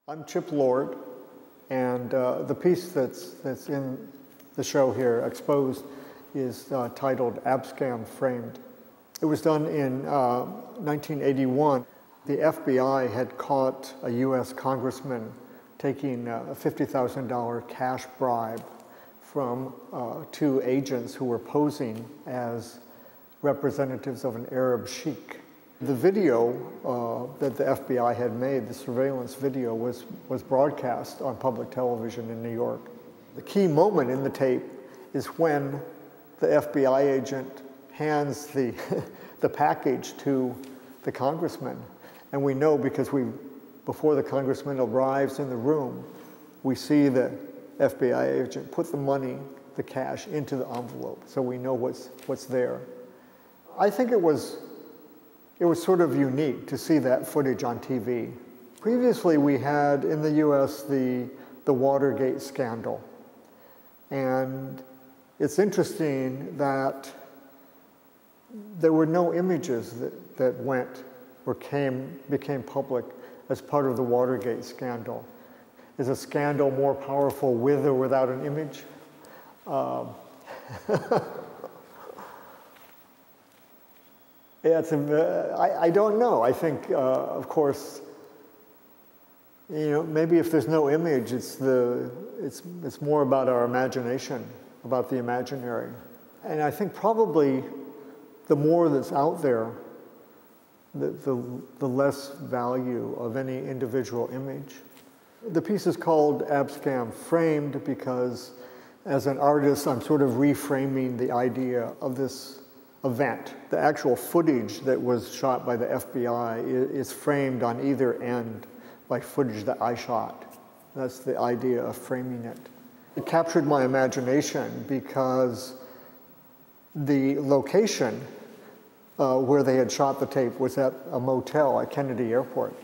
I'm Chip Lord, and the piece that's in the show here, Exposed, is titled Abscam Framed. It was done in 1981. The FBI had caught a US congressman taking a $50,000 cash bribe from two agents who were posing as representatives of an Arab sheik. The video that the FBI had made, the surveillance video, was broadcast on public television in New York. The key moment in the tape is when the FBI agent hands the package to the congressman. And we know because before the congressman arrives in the room, we see the FBI agent put the money, the cash, into the envelope. So we know what's there. I think it was sort of unique to see that footage on TV. Previously, we had in the US the Watergate scandal. And it's interesting that there were no images that went or became public as part of the Watergate scandal. Is a scandal more powerful with or without an image? I don't know. I think, of course, maybe if there's no image, it's more about our imagination, about the imaginary. And I think probably the more that's out there, the less value of any individual image. The piece is called Abscam Framed because, as an artist, I'm sort of reframing the idea of this event. The actual footage that was shot by the FBI is framed on either end by footage that I shot. That's the idea of framing it. It captured my imagination because the location where they had shot the tape was at a motel at Kennedy Airport.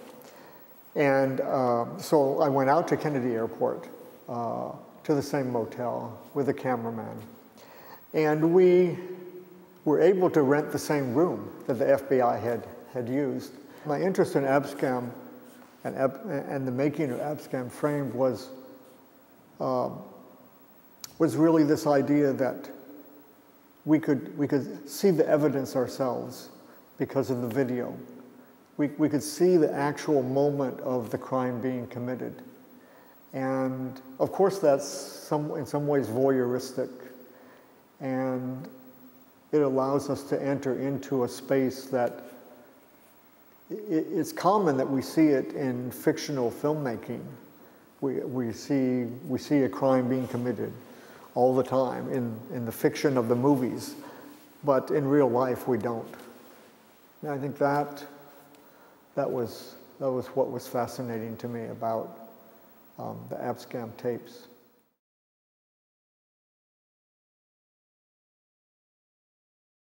And so I went out to Kennedy Airport to the same motel with a cameraman. And we were able to rent the same room that the FBI had used. My interest in Abscam and the making of Abscam Framed was really this idea that we could see the evidence ourselves because of the video. We could see the actual moment of the crime being committed. And of course that's in some ways voyeuristic. And it allows us to enter into a space that it's common that we see it in fictional filmmaking. We see a crime being committed all the time in the fiction of the movies, but in real life we don't. And I think that was what was fascinating to me about the Abscam tapes.